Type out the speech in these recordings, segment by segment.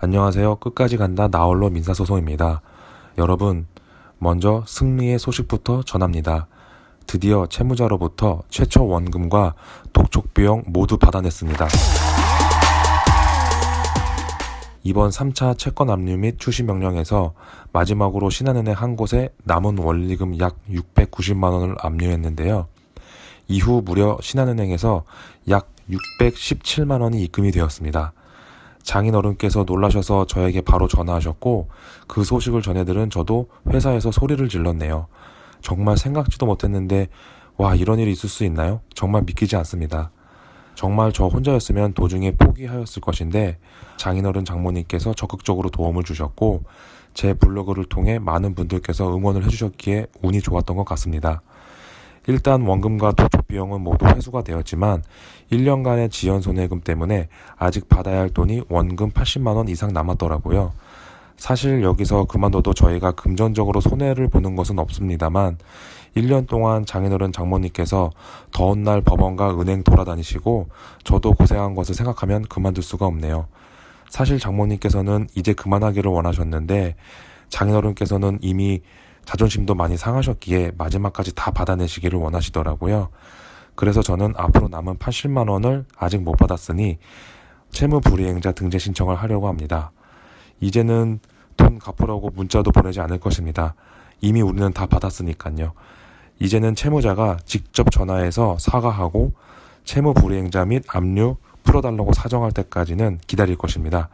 안녕하세요. 끝까지 간다 나홀로 민사소송입니다. 여러분, 먼저 승리의 소식부터 전합니다. 드디어 채무자로부터 최초 원금과 독촉 비용 모두 받아냈습니다. 이번 3차 채권 압류 및 추심 명령에서 마지막으로 신한은행 한 곳에 남은 원리금 약 690만 원을 압류했는데요. 이후 무려 신한은행에서 약 617만 원이 입금이 되었습니다. 장인어른께서 놀라셔서 저에게 바로 전화하셨고 그 소식을 전해들은 저도 회사에서 소리를 질렀네요. 정말 생각지도 못했는데 와, 이런 일이 있을 수 있나요? 정말 믿기지 않습니다. 정말 저 혼자였으면 도중에 포기하였을 것인데 장인어른 장모님께서 적극적으로 도움을 주셨고 제 블로그를 통해 많은 분들께서 응원을 해주셨기에 운이 좋았던 것 같습니다. 일단 원금과 도촉 비용은 모두 회수가 되었지만 1년간의 지연 손해금 때문에 아직 받아야 할 돈이 원금 80만 원 이상 남았더라고요. 사실 여기서 그만둬도 저희가 금전적으로 손해를 보는 것은 없습니다만 1년 동안 장인어른 장모님께서 더운 날 법원과 은행 돌아다니시고 저도 고생한 것을 생각하면 그만둘 수가 없네요. 사실 장모님께서는 이제 그만하기를 원하셨는데 장인어른께서는 이미 자존심도 많이 상하셨기에 마지막까지 다 받아내시기를 원하시더라고요. 그래서 저는 앞으로 남은 80만 원을 아직 못 받았으니 채무불이행자 등재 신청을 하려고 합니다. 이제는 돈 갚으라고 문자도 보내지 않을 것입니다. 이미 우리는 다 받았으니까요. 이제는 채무자가 직접 전화해서 사과하고 채무불이행자 및 압류 풀어달라고 사정할 때까지는 기다릴 것입니다.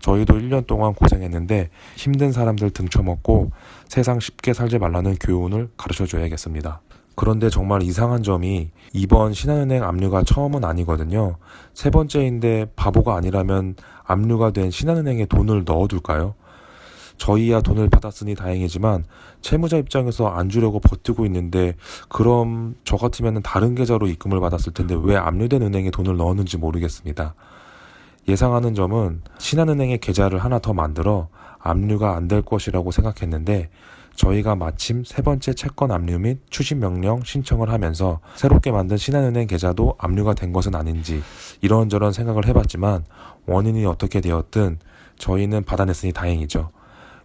저희도 1년 동안 고생했는데 힘든 사람들 등쳐먹고 세상 쉽게 살지 말라는 교훈을 가르쳐줘야겠습니다. 그런데 정말 이상한 점이 이번 신한은행 압류가 처음은 아니거든요. 세 번째인데 바보가 아니라면 압류가 된 신한은행에 돈을 넣어둘까요? 저희야 돈을 받았으니 다행이지만 채무자 입장에서 안 주려고 버티고 있는데 그럼 저 같으면 다른 계좌로 입금을 받았을 텐데 왜 압류된 은행에 돈을 넣었는지 모르겠습니다. 예상하는 점은 신한은행에 계좌를 하나 더 만들어 압류가 안 될 것이라고 생각했는데 저희가 마침 세 번째 채권 압류 및 추심 명령 신청을 하면서 새롭게 만든 신한은행 계좌도 압류가 된 것은 아닌지 이런저런 생각을 해봤지만 원인이 어떻게 되었든 저희는 받아냈으니 다행이죠.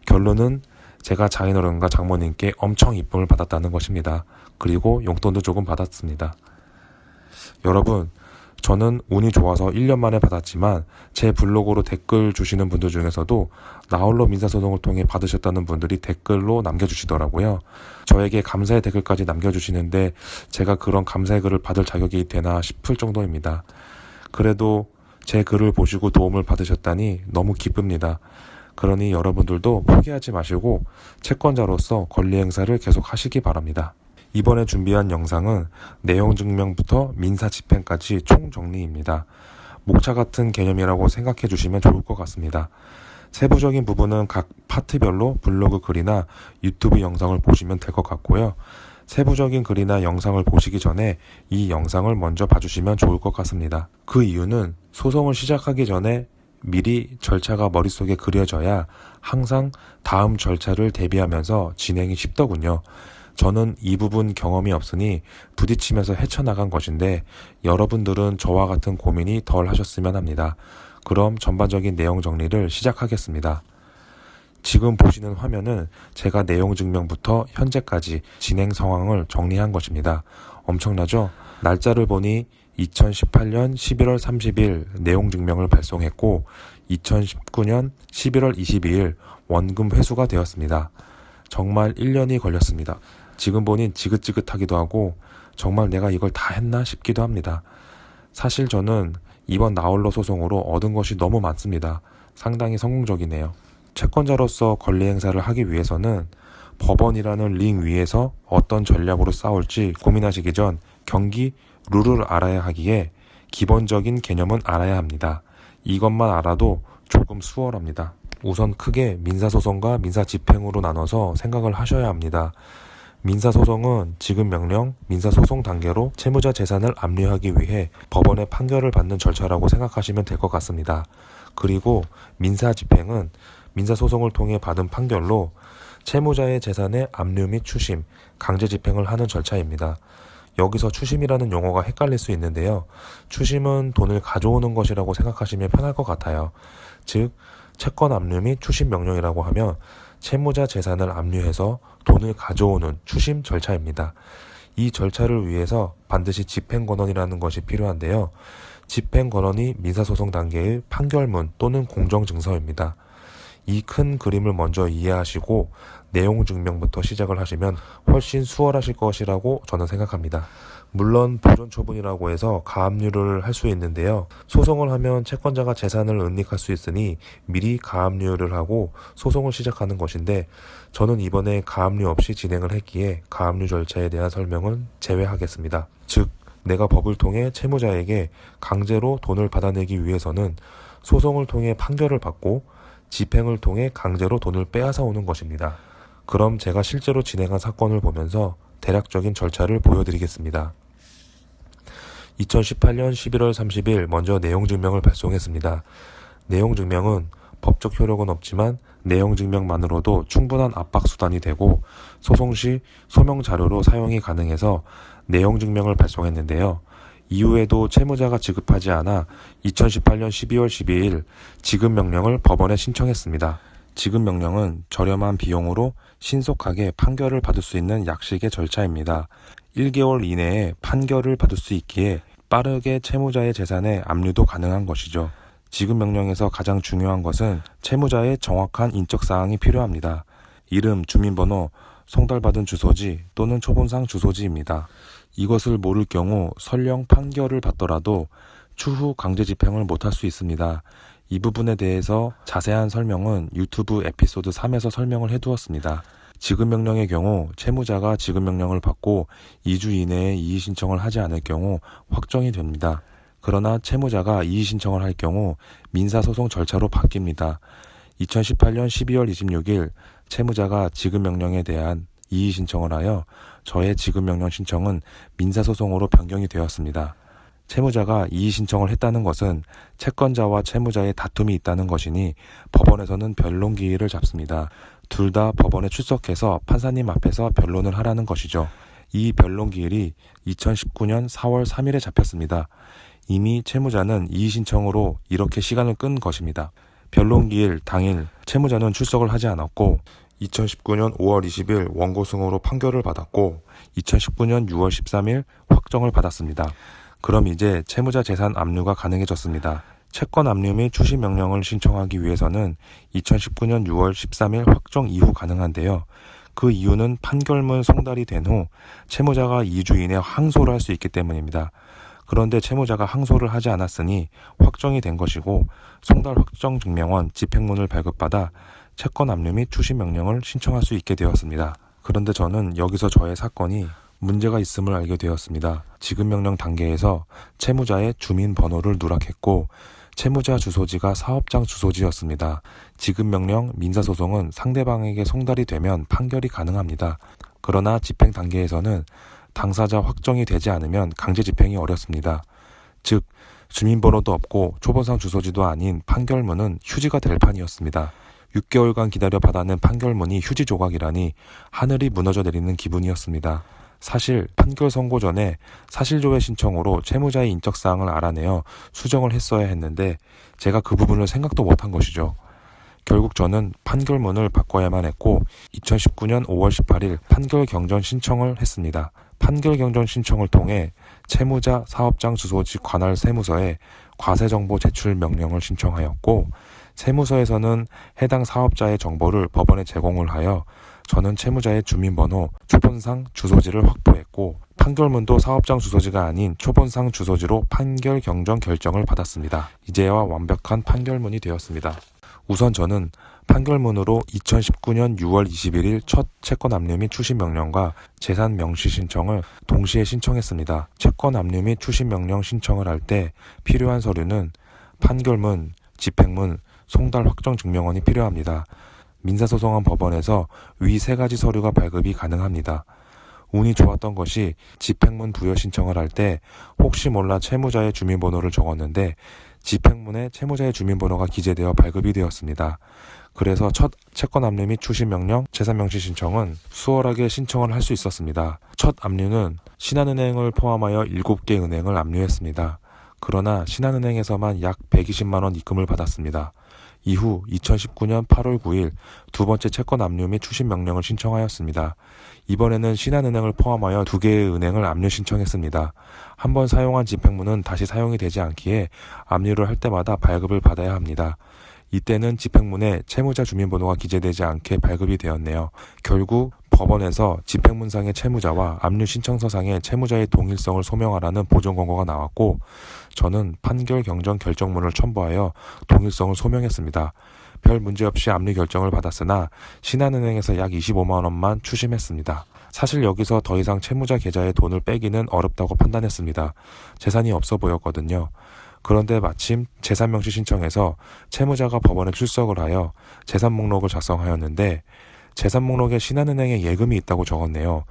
결론은 제가 장인어른과 장모님께 엄청 이쁨을 받았다는 것입니다. 그리고 용돈도 조금 받았습니다. 여러분, 저는 운이 좋아서 1년 만에 받았지만 제 블로그로 댓글 주시는 분들 중에서도 나홀로 민사소송을 통해 받으셨다는 분들이 댓글로 남겨주시더라고요. 저에게 감사의 댓글까지 남겨주시는데 제가 그런 감사의 글을 받을 자격이 되나 싶을 정도입니다. 그래도 제 글을 보시고 도움을 받으셨다니 너무 기쁩니다. 그러니 여러분들도 포기하지 마시고 채권자로서 권리 행사를 계속 하시기 바랍니다. 이번에 준비한 영상은 내용 증명부터 민사 집행까지 총정리입니다. 목차 같은 개념이라고 생각해 주시면 좋을 것 같습니다. 세부적인 부분은 각 파트별로 블로그 글이나 유튜브 영상을 보시면 될 것 같고요. 세부적인 글이나 영상을 보시기 전에 이 영상을 먼저 봐주시면 좋을 것 같습니다. 그 이유는 소송을 시작하기 전에 미리 절차가 머릿속에 그려져야 항상 다음 절차를 대비하면서 진행이 쉽더군요. 저는 이 부분 경험이 없으니 부딪히면서 헤쳐나간 것인데 여러분들은 저와 같은 고민이 덜 하셨으면 합니다. 그럼 전반적인 내용 정리를 시작하겠습니다. 지금 보시는 화면은 제가 내용 증명부터 현재까지 진행 상황을 정리한 것입니다. 엄청나죠? 날짜를 보니 2018년 11월 30일 내용 증명을 발송했고 2019년 11월 22일 원금 회수가 되었습니다. 정말 1년이 걸렸습니다. 지금 보니 지긋지긋하기도 하고 정말 내가 이걸 다 했나 싶기도 합니다. 사실 저는 이번 나홀로 소송으로 얻은 것이 너무 많습니다. 상당히 성공적이네요. 채권자로서 권리 행사를 하기 위해서는 법원이라는 링 위에서 어떤 전략으로 싸울지 고민하시기 전 경기 룰을 알아야 하기에 기본적인 개념은 알아야 합니다. 이것만 알아도 조금 수월합니다. 우선 크게 민사소송과 민사집행으로 나눠서 생각을 하셔야 합니다. 민사소송은 지급 명령, 민사소송 단계로 채무자 재산을 압류하기 위해 법원의 판결을 받는 절차라고 생각하시면 될 것 같습니다. 그리고 민사집행은 민사소송을 통해 받은 판결로 채무자의 재산의 압류 및 추심, 강제집행을 하는 절차입니다. 여기서 추심이라는 용어가 헷갈릴 수 있는데요. 추심은 돈을 가져오는 것이라고 생각하시면 편할 것 같아요. 즉, 채권 압류 및 추심 명령이라고 하면 채무자 재산을 압류해서 돈을 가져오는 추심 절차입니다. 이 절차를 위해서 반드시 집행권원이라는 것이 필요한데요. 집행권원이 민사소송 단계의 판결문 또는 공정증서입니다. 이 큰 그림을 먼저 이해하시고 내용 증명부터 시작을 하시면 훨씬 수월하실 것이라고 저는 생각합니다. 물론 보존 처분이라고 해서 가압류를 할 수 있는데요. 소송을 하면 채권자가 재산을 은닉할 수 있으니 미리 가압류를 하고 소송을 시작하는 것인데 저는 이번에 가압류 없이 진행을 했기에 가압류 절차에 대한 설명은 제외하겠습니다. 즉 내가 법을 통해 채무자에게 강제로 돈을 받아내기 위해서는 소송을 통해 판결을 받고 집행을 통해 강제로 돈을 빼앗아 오는 것입니다. 그럼 제가 실제로 진행한 사건을 보면서 대략적인 절차를 보여드리겠습니다. 2018년 11월 30일 먼저 내용증명을 발송했습니다. 내용증명은 법적 효력은 없지만 내용증명만으로도 충분한 압박수단이 되고 소송 시 소명자료로 사용이 가능해서 내용증명을 발송했는데요. 이후에도 채무자가 지급하지 않아 2018년 12월 12일 지급명령을 법원에 신청했습니다. 지급명령은 저렴한 비용으로 신속하게 판결을 받을 수 있는 약식의 절차입니다. 1개월 이내에 판결을 받을 수 있기에 빠르게 채무자의 재산에 압류도 가능한 것이죠. 지급명령에서 가장 중요한 것은 채무자의 정확한 인적사항이 필요합니다. 이름, 주민번호, 송달받은 주소지 또는 초본상 주소지입니다. 이것을 모를 경우 설령 판결을 받더라도 추후 강제 집행을 못할 수 있습니다. 이 부분에 대해서 자세한 설명은 유튜브 에피소드 3에서 설명을 해두었습니다. 지급명령의 경우 채무자가 지급명령을 받고 2주 이내에 이의 신청을 하지 않을 경우 확정이 됩니다. 그러나 채무자가 이의 신청을 할 경우 민사소송 절차로 바뀝니다. 2018년 12월 26일 채무자가 지급명령에 대한 이의 신청을 하여 저의 지급명령 신청은 민사소송으로 변경이 되었습니다. 채무자가 이의 신청을 했다는 것은 채권자와 채무자의 다툼이 있다는 것이니 법원에서는 변론 기일을 잡습니다. 둘 다 법원에 출석해서 판사님 앞에서 변론을 하라는 것이죠. 이 변론 기일이 2019년 4월 3일에 잡혔습니다. 이미 채무자는 이의 신청으로 이렇게 시간을 끈 것입니다. 변론 기일 당일 채무자는 출석을 하지 않았고 2019년 5월 20일 원고승으로 판결을 받았고 2019년 6월 13일 확정을 받았습니다. 그럼 이제 채무자 재산 압류가 가능해졌습니다. 채권 압류 및 추심 명령을 신청하기 위해서는 2019년 6월 13일 확정 이후 가능한데요. 그 이유는 판결문 송달이 된 후 채무자가 2주 이내 항소를 할 수 있기 때문입니다. 그런데 채무자가 항소를 하지 않았으니 확정이 된 것이고 송달 확정 증명원 집행문을 발급받아 채권 압류 및 추심 명령을 신청할 수 있게 되었습니다. 그런데 저는 여기서 저의 사건이 문제가 있음을 알게 되었습니다. 지급명령 단계에서 채무자의 주민번호를 누락했고 채무자 주소지가 사업장 주소지였습니다. 지급명령 민사소송은 상대방에게 송달이 되면 판결이 가능합니다. 그러나 집행 단계에서는 당사자 확정이 되지 않으면 강제 집행이 어렵습니다. 즉 주민번호도 없고 초본상 주소지도 아닌 판결문은 휴지가 될 판이었습니다. 6개월간 기다려 받아낸 판결문이 휴지 조각이라니 하늘이 무너져 내리는 기분이었습니다. 사실 판결 선고 전에 사실조회 신청으로 채무자의 인적사항을 알아내어 수정을 했어야 했는데 제가 그 부분을 생각도 못한 것이죠. 결국 저는 판결문을 바꿔야만 했고 2019년 5월 18일 판결 경전 신청을 했습니다. 판결 경전 신청을 통해 채무자 사업장 주소지 관할 세무서에 과세정보 제출 명령을 신청하였고 세무서에서는 해당 사업자의 정보를 법원에 제공을 하여 저는 채무자의 주민번호, 초본상 주소지를 확보했고 판결문도 사업장 주소지가 아닌 초본상 주소지로 판결 경전 결정을 받았습니다. 이제야 완벽한 판결문이 되었습니다. 우선 저는 판결문으로 2019년 6월 21일 첫 채권 압류 및 추심 명령과 재산 명시 신청을 동시에 신청했습니다. 채권 압류 및 추심 명령 신청을 할 때 필요한 서류는 판결문, 집행문, 송달 확정 증명원이 필요합니다. 민사소송한 법원에서 위 3가지 서류가 발급이 가능합니다. 운이 좋았던 것이 집행문 부여 신청을 할 때 혹시 몰라 채무자의 주민번호를 적었는데 집행문에 채무자의 주민번호가 기재되어 발급이 되었습니다. 그래서 첫 채권 압류 및 추심 명령, 재산 명시 신청은 수월하게 신청을 할 수 있었습니다. 첫 압류는 신한은행을 포함하여 7개 은행을 압류했습니다. 그러나 신한은행에서만 약 120만 원 입금을 받았습니다. 이후 2019년 8월 9일 두 번째 채권 압류 및 추심 명령을 신청하였습니다. 이번에는 신한은행을 포함하여 두 개의 은행을 압류 신청했습니다. 한번 사용한 집행문은 다시 사용이 되지 않기에 압류를 할 때마다 발급을 받아야 합니다. 이때는 집행문에 채무자 주민번호가 기재되지 않게 발급이 되었네요. 결국 법원에서 집행문상의 채무자와 압류 신청서상의 채무자의 동일성을 소명하라는 보존 권고가 나왔고, 저는 판결 경정 결정문을 첨부하여 동일성을 소명했습니다. 별 문제 없이 압류 결정을 받았으나 신한은행에서 약 25만 원만 추심했습니다. 사실 여기서 더 이상 채무자 계좌에 돈을 빼기는 어렵다고 판단했습니다. 재산이 없어 보였거든요. 그런데 마침 재산명시 신청에서 채무자가 법원에 출석을 하여 재산 목록을 작성하였는데 재산 목록에 신한은행에 예금이 있다고 적었네요.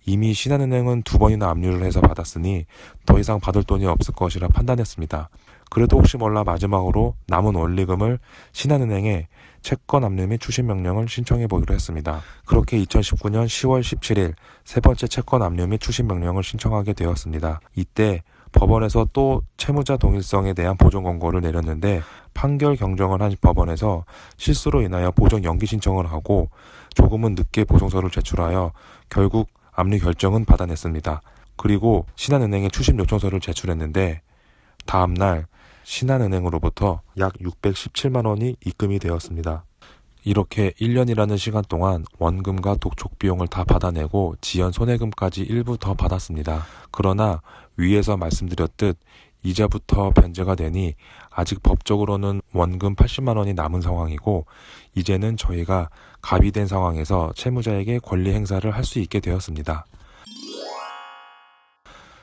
이미 신한은행은 두 번이나 압류를 해서 받았으니 더 이상 받을 돈이 없을 것이라 판단했습니다. 그래도 혹시 몰라 마지막으로 남은 원리금을 신한은행에 채권 압류 및 추심 명령을 신청해 보기로 했습니다. 그렇게 2019년 10월 17일 세 번째 채권 압류 및 추심 명령을 신청하게 되었습니다. 이때 법원에서 또 채무자 동일성에 대한 보존 권고를 내렸는데 판결 경정을 한 법원에서 실수로 인하여 보존 연기 신청을 하고 조금은 늦게 보증서를 제출하여 결국 압류 결정은 받아냈습니다. 그리고 신한은행에 추심 요청서를 제출했는데 다음날 신한은행으로부터 약 617만 원이 입금이 되었습니다. 이렇게 1년이라는 시간 동안 원금과 독촉 비용을 다 받아내고 지연 손해금까지 일부 더 받았습니다. 그러나 위에서 말씀드렸듯 이자부터 변제가 되니 아직 법적으로는 원금 80만 원이 남은 상황이고 이제는 저희가 갑이 된 상황에서 채무자에게 권리 행사를 할 수 있게 되었습니다.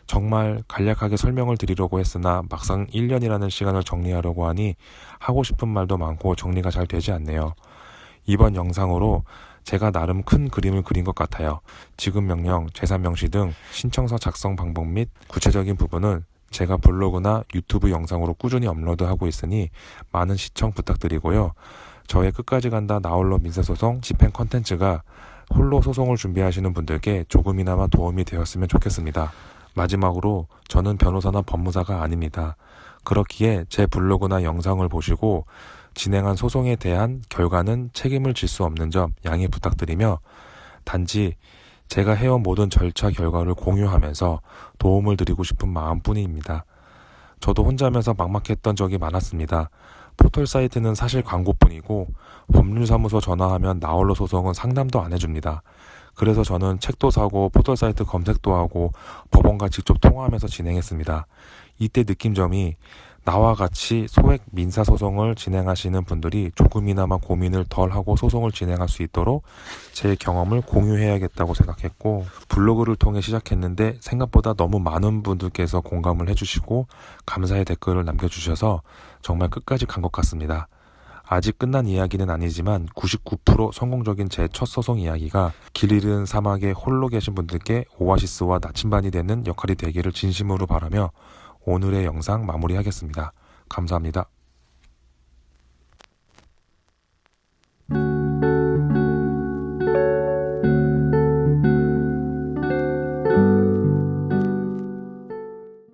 정말 간략하게 설명을 드리려고 했으나 막상 1년이라는 시간을 정리하려고 하니 하고 싶은 말도 많고 정리가 잘 되지 않네요. 이번 영상으로 제가 나름 큰 그림을 그린 것 같아요. 지급 명령, 재산 명시 등 신청서 작성 방법 및 구체적인 부분은 제가 블로그나 유튜브 영상으로 꾸준히 업로드하고 있으니 많은 시청 부탁드리고요. 저의 끝까지 간다 나홀로 민사소송 집행 컨텐츠가 홀로 소송을 준비하시는 분들께 조금이나마 도움이 되었으면 좋겠습니다. 마지막으로 저는 변호사나 법무사가 아닙니다. 그렇기에 제 블로그나 영상을 보시고 진행한 소송에 대한 결과는 책임을 질 수 없는 점 양해 부탁드리며 단지 제가 해온 모든 절차 결과를 공유하면서 도움을 드리고 싶은 마음뿐입니다. 저도 혼자면서 막막했던 적이 많았습니다. 포털 사이트는 사실 광고뿐이고 법률사무소 전화하면 나홀로 소송은 상담도 안 해줍니다. 그래서 저는 책도 사고 포털 사이트 검색도 하고 법원과 직접 통화하면서 진행했습니다. 이때 느낀 점이 나와 같이 소액 민사소송을 진행하시는 분들이 조금이나마 고민을 덜 하고 소송을 진행할 수 있도록 제 경험을 공유해야겠다고 생각했고 블로그를 통해 시작했는데 생각보다 너무 많은 분들께서 공감을 해주시고 감사의 댓글을 남겨주셔서 정말 끝까지 간 것 같습니다. 아직 끝난 이야기는 아니지만 99% 성공적인 제 첫 소송 이야기가 길 잃은 사막에 홀로 계신 분들께 오아시스와 나침반이 되는 역할이 되기를 진심으로 바라며 오늘의 영상 마무리하겠습니다. 감사합니다.